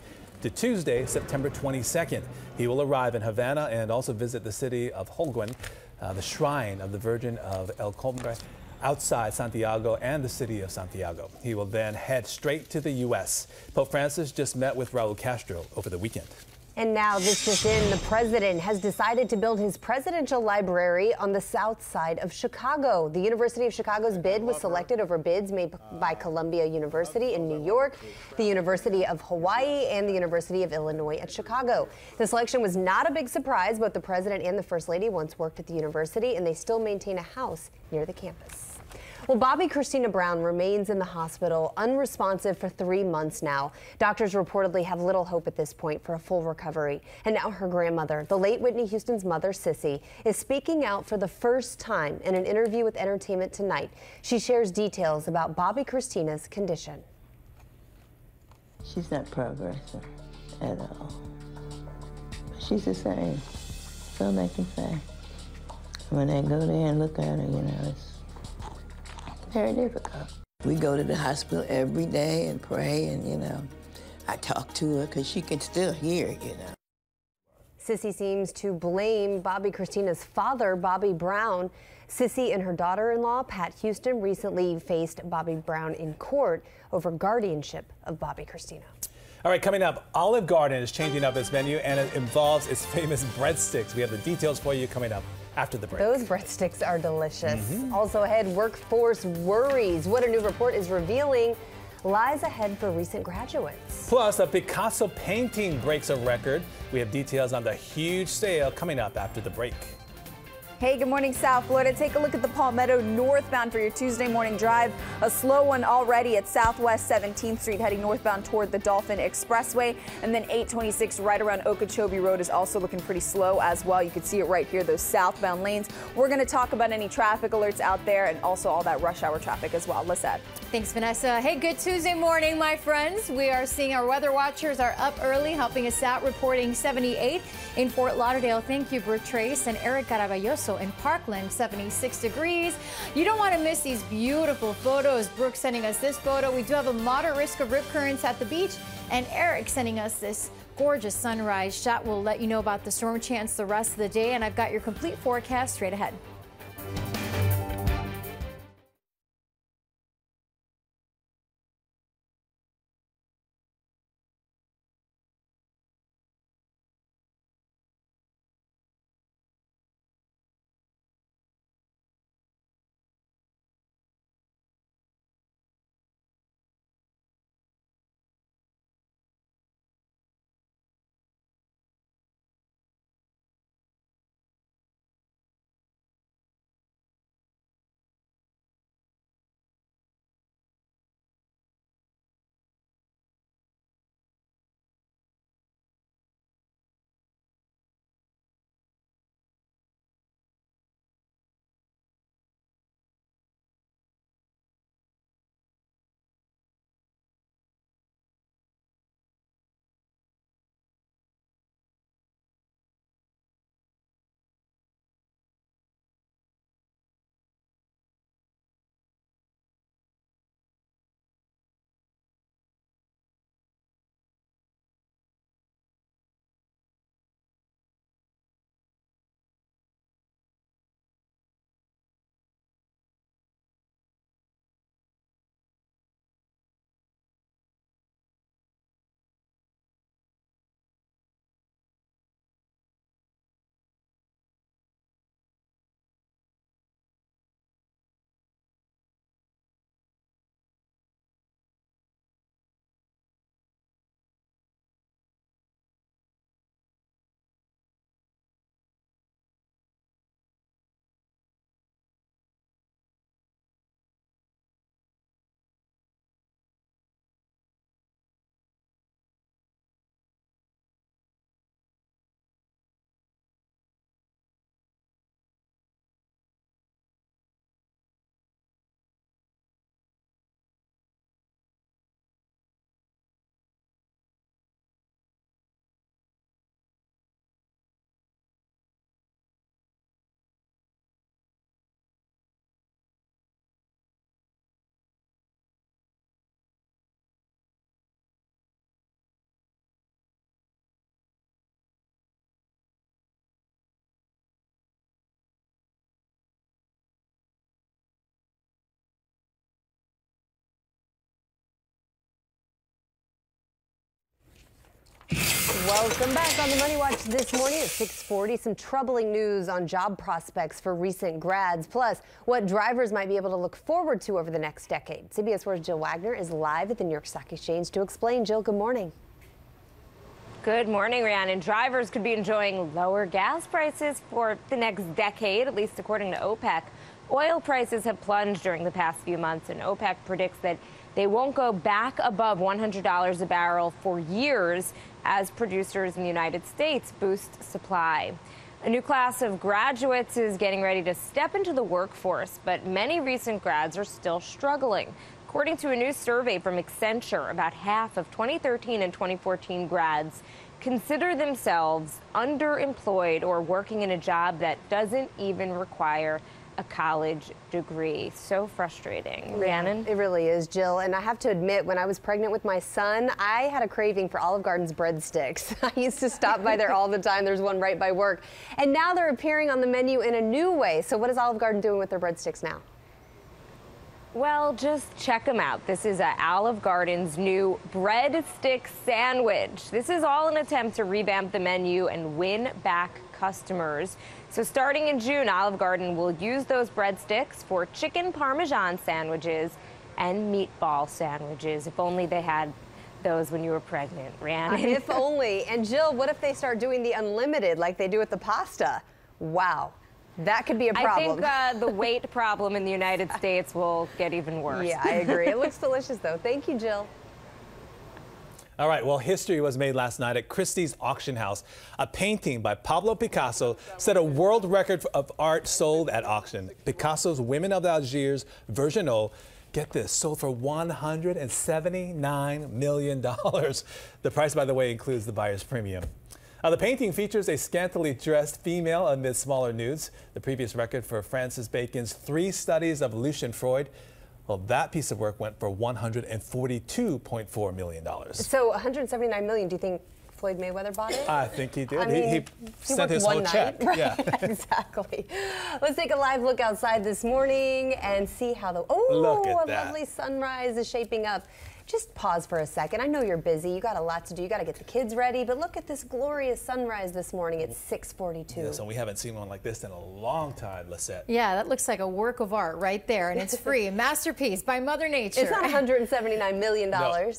to Tuesday, September 22nd. He will arrive in Havana and also visit the city of Holguin. the shrine of the Virgin of El Combre outside Santiago and the city of Santiago. He will then head straight to the U.S. Pope Francis just met with Raul Castro over the weekend. And now this just in, the president has decided to build his presidential library on the south side of Chicago. The University of Chicago's bid was selected over bids made by Columbia University in New York, the University of Hawaii, and the University of Illinois at Chicago. The selection was not a big surprise. Both the president and the first lady once worked at the university, and they still maintain a house near the campus. Well, Bobby Christina Brown remains in the hospital unresponsive for 3 months now. Doctors reportedly have little hope at this point for a full recovery. And now her grandmother, the late Whitney Houston's mother, Sissy, is speaking out for the first time in an interview with Entertainment Tonight. She shares details about Bobby Christina's condition. She's not progressing at all. But she's the same. So they can say. When they go there and look at her, you know, it's very difficult. We go to the hospital every day and pray, and, you know, I talk to her because she can still hear, you know. Sissy seems to blame Bobby Christina's father, Bobby Brown. Sissy and her daughter-in-law, Pat Houston, recently faced Bobby Brown in court over guardianship of Bobby Christina. All right, coming up, Olive Garden is changing up its menu, and it involves its famous breadsticks. We have the details for you coming up after the break. Those breadsticks are delicious. Also ahead, workforce worries. What a new report is revealing lies ahead for recent graduates. Plus, a Picasso painting breaks a record. We have details on the huge sale coming up after the break. Hey, good morning, South Florida. Take a look at the Palmetto northbound for your Tuesday morning drive. A slow one already at Southwest 17th Street heading northbound toward the Dolphin Expressway. And then 826 right around Okeechobee Road is also looking pretty slow as well. You can see it right here, those southbound lanes. We're going to talk about any traffic alerts out there and also all that rush hour traffic as well. Listen. Thanks, Vanessa. Hey, good Tuesday morning, my friends. We are seeing our weather watchers are up early, helping us out, reporting 78 in Fort Lauderdale. Thank you, Brooke Trace and Eric Caraballoso in Parkland, 76 degrees. You don't want to miss these beautiful photos. Brooke sending us this photo. We do have a moderate risk of rip currents at the beach, and Eric sending us this gorgeous sunrise shot. We'll let you know about the storm chance the rest of the day, and I've got your complete forecast straight ahead. Welcome back on the Money Watch this morning at 6:40. Some troubling news on job prospects for recent grads, plus what drivers might be able to look forward to over the next decade. CBS 4's Jill Wagner is live at the New York Stock Exchange to explain. Jill, good morning. Good morning, Rhiannon. Drivers could be enjoying lower gas prices for the next decade, at least according to OPEC. Oil prices have plunged during the past few months, and OPEC predicts that they won't go back above $100 a barrel for years as producers in the United States boost supply. A new class of graduates is getting ready to step into the workforce, but many recent grads are still struggling. According to a new survey from Accenture, about half of 2013 and 2014 grads consider themselves underemployed or working in a job that doesn't even require a college degree. So frustrating. Rhiannon? It really is, Jill. And I have to admit, when I was pregnant with my son, I had a craving for Olive Garden's breadsticks. I used to stop by there all the time. There's one right by work. And now they're appearing on the menu in a new way. So what is Olive Garden doing with their breadsticks now? Well, just check them out. This is Olive Garden's new breadstick sandwich. This is all an attempt to revamp the menu and win back customers. So starting in June, Olive Garden will use those breadsticks for chicken parmesan sandwiches and meatball sandwiches. If only they had those when you were pregnant, Rhiannon. If only. And Jill, what if they start doing the unlimited like they do with the pasta? Wow. That could be a problem. I think the weight problem in the United States will get even worse. Yeah, I agree. It looks delicious, though. Thank you, Jill. All right, well, history was made last night at Christie's auction house. A painting by Pablo Picasso set a world record of art sold at auction. Picasso's Women of Algiers Virginaux, get this, sold for $179 million. The price, by the way, includes the buyer's premium. The painting features a scantily dressed female amid smaller nudes. The previous record for Francis Bacon's 3 studies of Lucian Freud. Well, that piece of work went for $142.4 million. So $179 million, do you think Floyd Mayweather bought it? I think he did. I mean, he sent his whole check. Right? Yeah. Exactly. Let's take a live look outside this morning and see how the lovely sunrise is shaping up. Just pause for a second. I know you're busy. You got a lot to do. You got to get the kids ready. But look at this glorious sunrise this morning at 6:42. Yes, and we haven't seen one like this in a long time, Lisette. Yeah, that looks like a work of art right there, and it's free. A masterpiece by Mother Nature. It's not $179 million. No.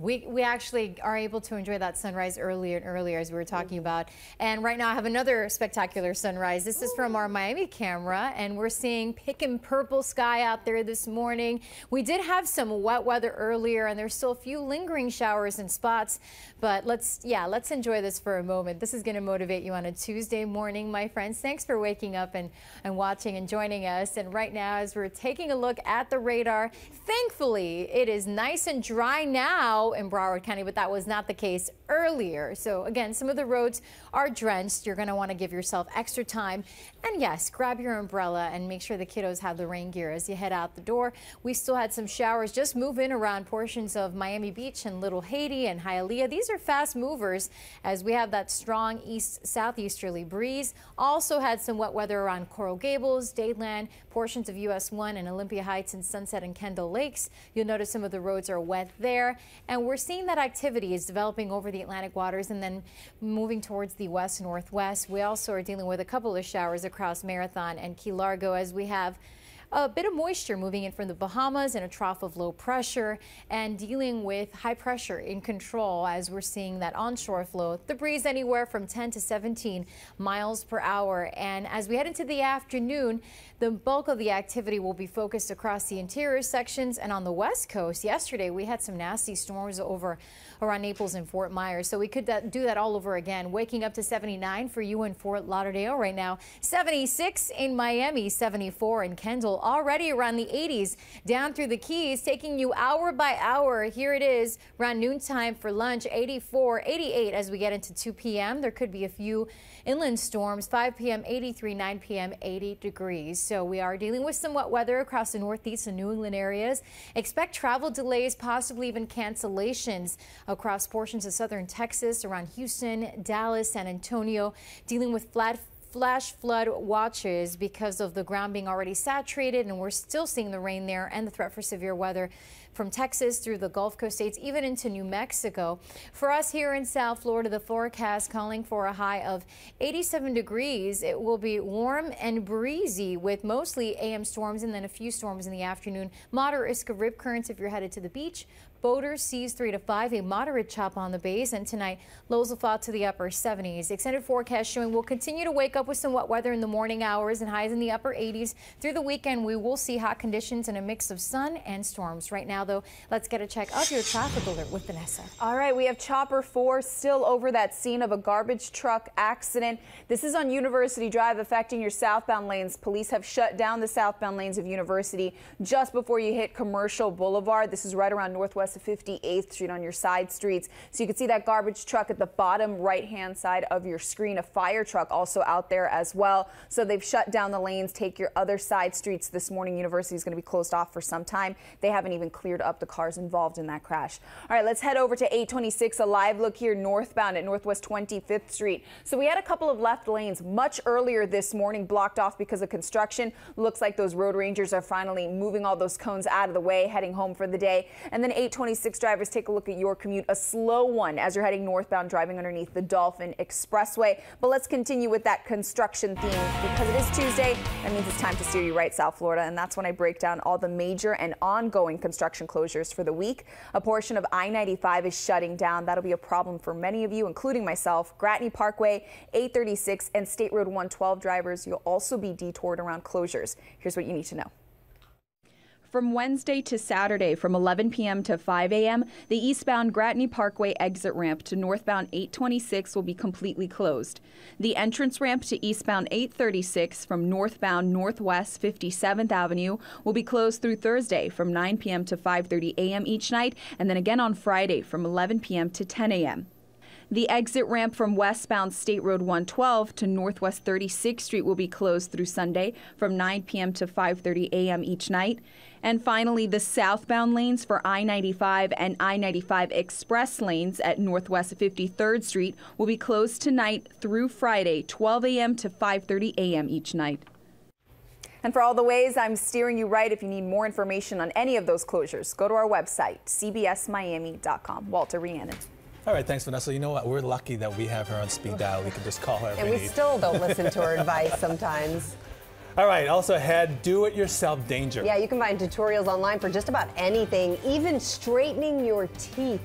We actually are able to enjoy that sunrise earlier and earlier, as we were talking about. And right now I have another spectacular sunrise. This is from our Miami camera, and we're seeing pink and purple sky out there this morning. We did have some wet weather earlier, and there's still a few lingering showers in spots. But let's enjoy this for a moment. This is going to motivate you on a Tuesday morning, my friends. Thanks for waking up and watching and joining us. And right now, as we're taking a look at the radar, thankfully, it is nice and dry now in Broward County, but that was not the case earlier. So again, some of the roads are drenched. You're going to want to give yourself extra time. And yes, grab your umbrella and make sure the kiddos have the rain gear as you head out the door. We still had some showers just move in around portions of Miami Beach and Little Haiti and Hialeah. These are fast movers as we have that strong east-southeasterly breeze. Also had some wet weather around Coral Gables, Dadeland, portions of US 1 and Olympia Heights and Sunset and Kendall Lakes. You'll notice some of the roads are wet there. And we're seeing that activity is developing over the Atlantic waters and then moving towards the west northwest. We also are dealing with a couple of showers across Marathon and Key Largo as we have a bit of moisture moving in from the Bahamas and a trough of low pressure and dealing with high pressure in control as we're seeing that onshore flow. The breeze anywhere from 10 to 17 miles per hour. And as we head into the afternoon, the bulk of the activity will be focused across the interior sections and on the west coast. Yesterday, we had some nasty storms over around Naples and Fort Myers, so we could do that all over again. Waking up to 79 for you in Fort Lauderdale right now, 76 in Miami, 74 in Kendall, already around the 80s down through the Keys, taking you hour by hour. Here it is around noontime for lunch, 84, 88 as we get into 2 p.m. There could be a few inland storms, 5 p.m. 83, 9 p.m. 80 degrees. So we are dealing with some wet weather across the Northeast and New England areas. Expect travel delays, possibly even cancellations across portions of southern Texas, around Houston, Dallas, San Antonio, dealing with flat flash flood watches because of the ground being already saturated, and we're still seeing the rain there and the threat for severe weather from Texas through the Gulf Coast states, even into New Mexico. For us here in South Florida, the forecast calling for a high of 87 degrees. It will be warm and breezy with mostly AM storms and then a few storms in the afternoon. Moderate risk of rip currents if you're headed to the beach. Boaters seas 3 to 5, a moderate chop on the bays, and tonight lows will fall to the upper 70s. Extended forecast showing we'll continue to wake up with some wet weather in the morning hours and highs in the upper 80s. Through the weekend, we will see hot conditions and a mix of sun and storms. Right now, though, let's get a check of your traffic alert with Vanessa. All right, we have Chopper 4 still over that scene of a garbage truck accident. This is on University Drive, affecting your southbound lanes. Police have shut down the southbound lanes of University just before you hit Commercial Boulevard. This is right around Northwest 58th Street on your side streets. So you can see that garbage truck at the bottom right-hand side of your screen. A fire truck also out there as well. So they've shut down the lanes. Take your other side streets this morning. University is going to be closed off for some time. They haven't even cleared up the cars involved in that crash. All right, let's head over to 826. A live look here northbound at Northwest 25th Street. So we had a couple of left lanes much earlier this morning blocked off because of construction. Looks like those road rangers are finally moving all those cones out of the way, heading home for the day. And then 826 drivers, take a look at your commute. A slow one as you're heading northbound, driving underneath the Dolphin Expressway. But let's continue with that construction theme because it is Tuesday. That means it's time to steer you right, South Florida. And that's when I break down all the major and ongoing construction closures for the week. A portion of I-95 is shutting down. That'll be a problem for many of you, including myself. Gratney Parkway, 836 and State Road 112 drivers, you'll also be detoured around closures. Here's what you need to know. From Wednesday to Saturday from 11 p.m. to 5 a.m., the eastbound Gratney Parkway exit ramp to northbound 826 will be completely closed. The entrance ramp to eastbound 836 from northbound Northwest 57th Avenue will be closed through Thursday from 9 p.m. to 5:30 a.m. each night, and then again on Friday from 11 p.m. to 10 a.m. The exit ramp from westbound State Road 112 to Northwest 36th Street will be closed through Sunday from 9 p.m. to 5:30 a.m. each night. And finally, the southbound lanes for I-95 and I-95 express lanes at Northwest 53rd Street will be closed tonight through Friday, 12 a.m. to 5:30 a.m. each night. And for all the ways I'm steering you right, if you need more information on any of those closures, go to our website, cbsmiami.com. Walter, Rhiannon. All right, thanks, Vanessa. You know what? We're lucky that we have her on speed dial. We can just call her. And we still don't listen to her advice sometimes. All right, also ahead, do-it-yourself danger. Yeah, you can find tutorials online for just about anything, even straightening your teeth.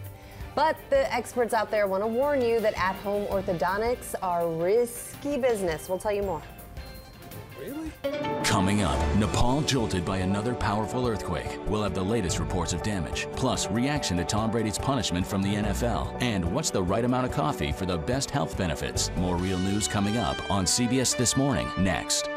But the experts out there want to warn you that at-home orthodontics are risky business. We'll tell you more. Really? Coming up, Nepal jolted by another powerful earthquake. We'll have the latest reports of damage, plus reaction to Tom Brady's punishment from the NFL. And what's the right amount of coffee for the best health benefits? More real news coming up on CBS This Morning, next.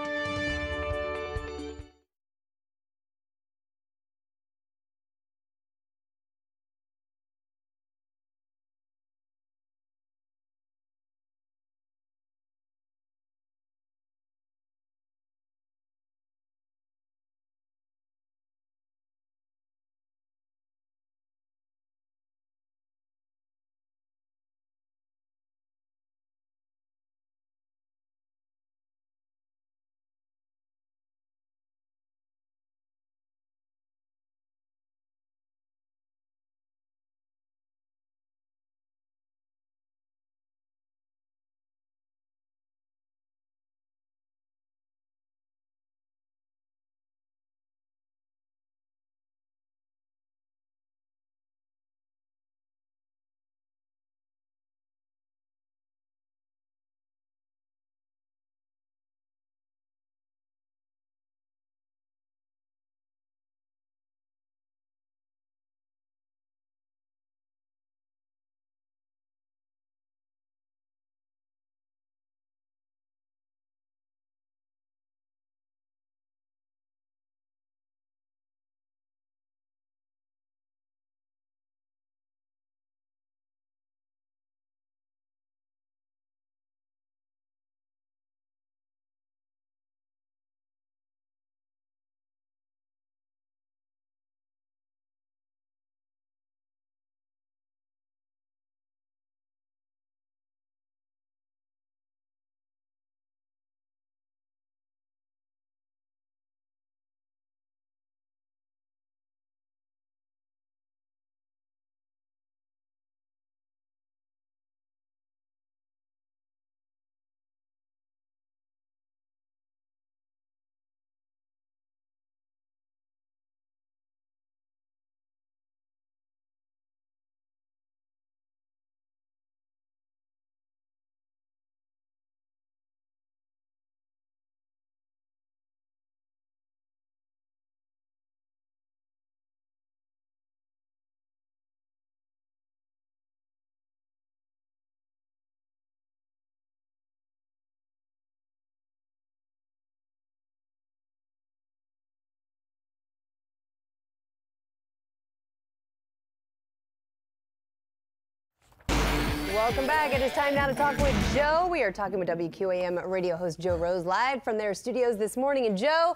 Welcome back. It is time now to talk with Joe. We are talking with WQAM radio host Joe Rose live from their studios this morning. And Joe,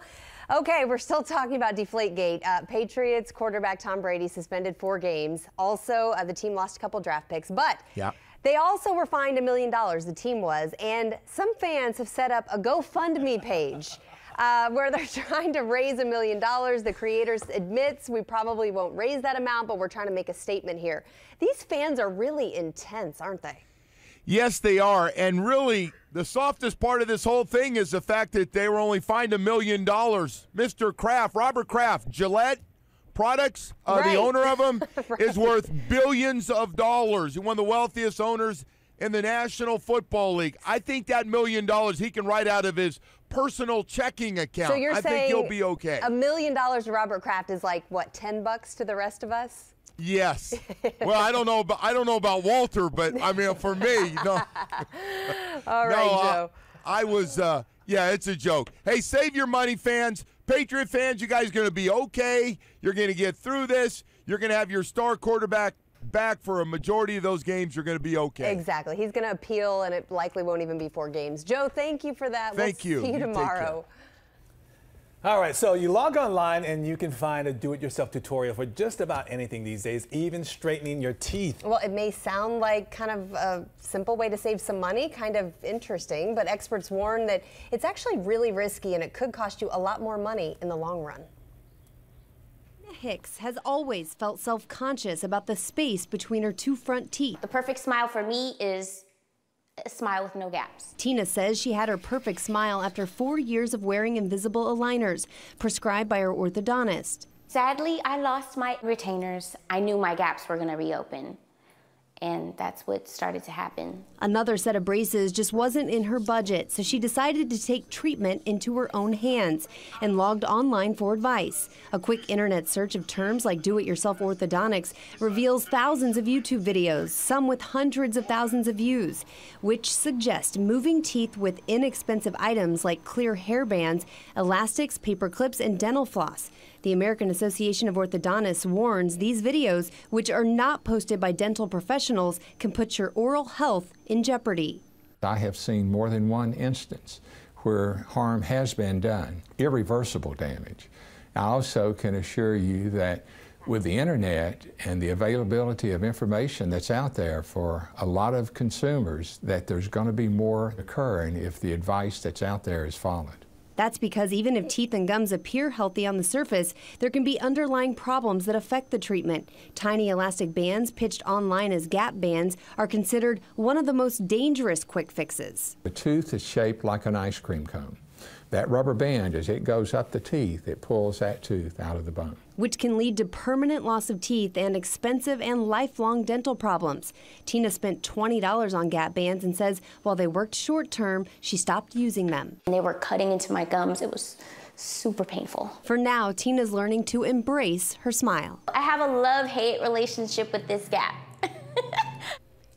okay, we're still talking about Deflategate. Patriots quarterback Tom Brady suspended 4 games. Also, the team lost a couple draft picks, but they also were fined $1 million, the team was, and some fans have set up a GoFundMe page where they're trying to raise $1 million. The creators admits we probably won't raise that amount, but we're trying to make a statement here. These fans are really intense, aren't they? Yes, they are. And really, the softest part of this whole thing is the fact that they were only fined $1 million. Mr. Kraft, Robert Kraft, Gillette Products, the owner of them, is worth billions of dollars. He's one of the wealthiest owners in the National Football League. I think that $1 million he can write out of his personal checking account. So you're I think he'll be okay. $1 million to Robert Kraft is like, what, $10 to the rest of us? Yes. Well, I don't know about Walter, but I mean, for me, no. All right, Joe. I was, yeah, it's a joke. Hey, save your money, fans. Patriot fans, you guys are going to be okay. You're going to get through this. You're going to have your star quarterback back for a majority of those games. You're going to be okay. Exactly. He's going to appeal, and it likely won't even be 4 games. Joe, thank you for that. Thank you. See you tomorrow. All right, so you log online and you can find a do-it-yourself tutorial for just about anything these days, even straightening your teeth. Well, it may sound like kind of a simple way to save some money, kind of interesting, but experts warn that it's actually really risky and it could cost you a lot more money in the long run. Hicks has always felt self-conscious about the space between her 2 front teeth. The perfect smile for me is a smile with no gaps. Tina says she had her perfect smile after 4 years of wearing invisible aligners, prescribed by her orthodontist. Sadly, I lost my retainers. I knew my gaps were going to reopen, and that's what started to happen. Another set of braces just wasn't in her budget, so she decided to take treatment into her own hands and logged online for advice. A quick internet search of terms like do-it-yourself orthodontics reveals thousands of YouTube videos, some with hundreds of thousands of views, which suggest moving teeth with inexpensive items like clear hair bands, elastics, paper clips, and dental floss. The American Association of Orthodontists warns these videos, which are not posted by dental professionals, can put your oral health in jeopardy. I have seen more than one instance where harm has been done, irreversible damage. I also can assure you that with the internet and the availability of information that's out there for a lot of consumers, that there's going to be more occurring if the advice that's out there is followed. That's because even if teeth and gums appear healthy on the surface, there can be underlying problems that affect the treatment. Tiny elastic bands, pitched online as gap bands, are considered one of the most dangerous quick fixes. The tooth is shaped like an ice cream cone. That rubber band, as it goes up the teeth, it pulls that tooth out of the bone, which can lead to permanent loss of teeth and expensive and lifelong dental problems. Tina spent $20 on gap bands and says while they worked short term, she stopped using them. They were cutting into my gums. It was super painful. For now, Tina's learning to embrace her smile. I have a love-hate relationship with this gap.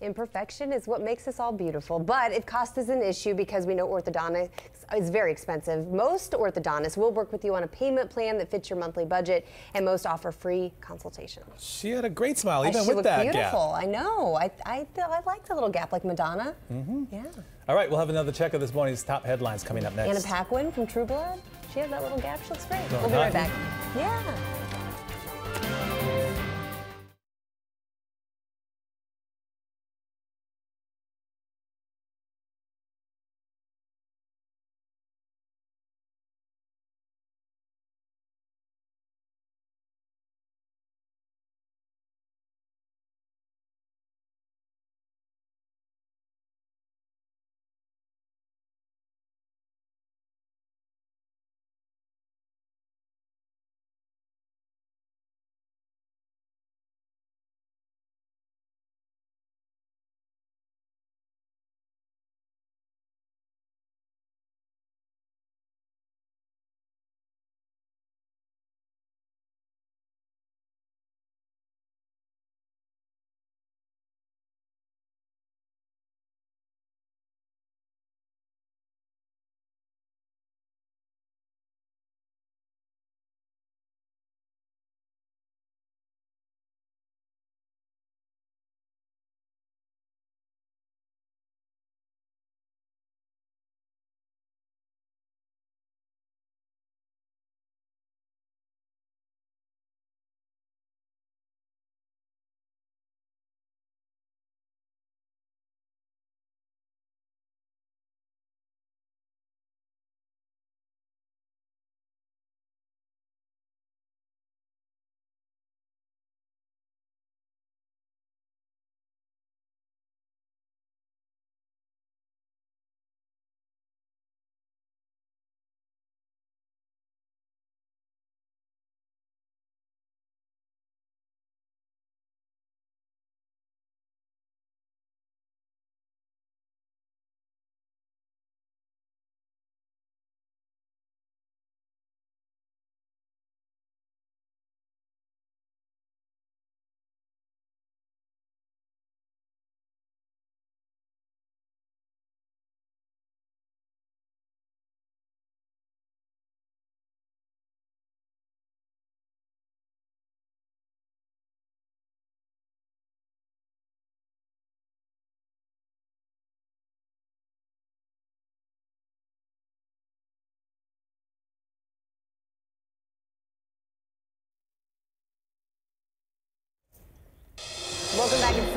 Imperfection is what makes us all beautiful, but if cost is an issue, because we know orthodontics is very expensive, most orthodontists will work with you on a payment plan that fits your monthly budget, and most offer free consultations. She had a great smile, even she with looked that beautiful. gap. I know. I like the little gap like Madonna. Yeah. All right, we'll have another check of this morning's top headlines coming up next. Anna Paquin from True Blood. She has that little gap. She looks great. We'll be right back. Yeah.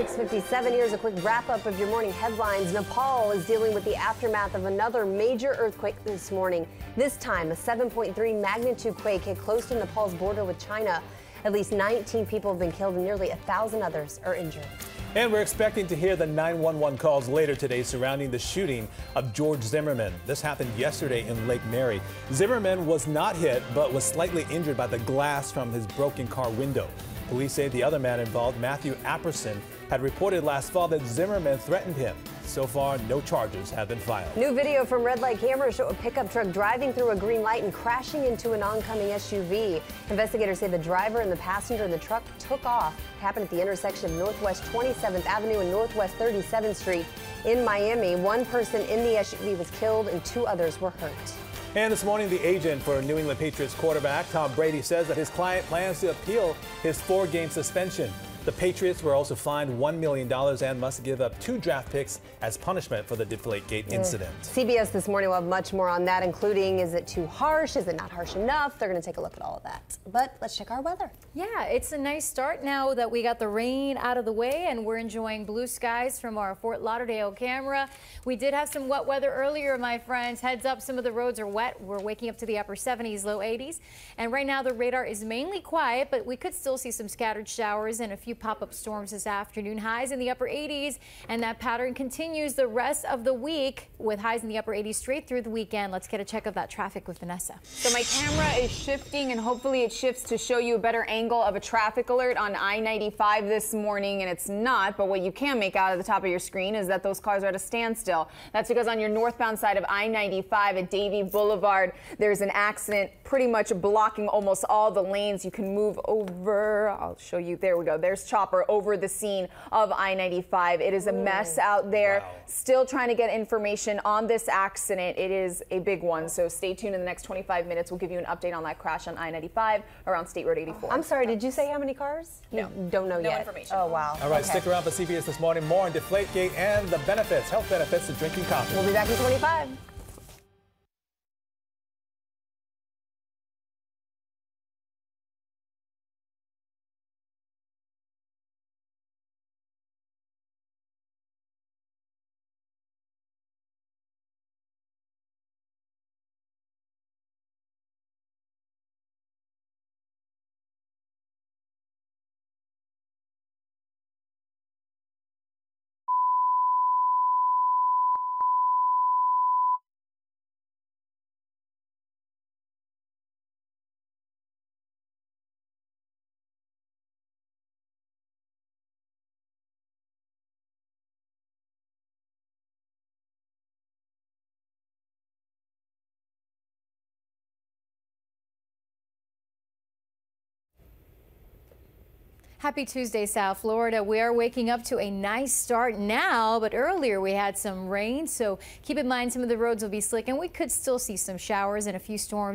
6:57. Here's a quick wrap-up of your morning headlines. Nepal is dealing with the aftermath of another major earthquake this morning. This time, a 7.3 magnitude quake hit close to Nepal's border with China. At least 19 people have been killed and nearly 1,000 others are injured. And we're expecting to hear the 911 calls later today surrounding the shooting of George Zimmerman. This happened yesterday in Lake Mary. Zimmerman was not hit, but was slightly injured by the glass from his broken car window. Police say the other man involved, Matthew Apperson, had reported last fall that Zimmerman threatened him. So far, no charges have been filed. New video from red light cameras show a pickup truck driving through a green light and crashing into an oncoming SUV. Investigators say the driver and the passenger in the truck took off. It happened at the intersection of Northwest 27th Avenue and Northwest 37th Street in Miami. One person in the SUV was killed and 2 others were hurt. And this morning, the agent for New England Patriots quarterback Tom Brady says that his client plans to appeal his 4-game suspension. The Patriots were also fined $1 million and must give up 2 draft picks as punishment for the Deflategate incident. CBS This Morning will have much more on that, including is it too harsh? Is it not harsh enough? They're going to take a look at all of that. But let's check our weather. Yeah, it's a nice start now that we got the rain out of the way and we're enjoying blue skies from our Fort Lauderdale camera. We did have some wet weather earlier, my friends. Heads up, some of the roads are wet. We're waking up to the upper 70s, low 80s. And right now the radar is mainly quiet, but we could still see some scattered showers and a few pop-up storms this afternoon. Highs in the upper 80s, and that pattern continues the rest of the week with highs in the upper 80s straight through the weekend. Let's get a check of that traffic with Vanessa. So my camera is shifting, and hopefully it shifts to show you a better angle of a traffic alert on I-95 this morning, and it's not. But what you can make out of the top of your screen is that those cars are at a standstill. That's because on your northbound side of I-95 at Davie Boulevard, there's an accident pretty much blocking almost all the lanes. You can move over. I'll show you. There we go. There's Chopper over the scene of I-95. It is a mess out there. Wow. Still trying to get information on this accident. It is a big one, so stay tuned. In the next 25 minutes, we'll give you an update on that crash on I-95 around State Road 84. I'm sorry, did you say how many cars? No. You don't know yet. No information. Oh, wow. All right, okay. Stick around for CBS This Morning. More on Deflategate and the benefits, health benefits of drinking coffee. We'll be back in 25. Happy Tuesday, South Florida. We are waking up to a nice start now, but earlier we had some rain, so keep in mind some of the roads will be slick and we could still see some showers and a few storms.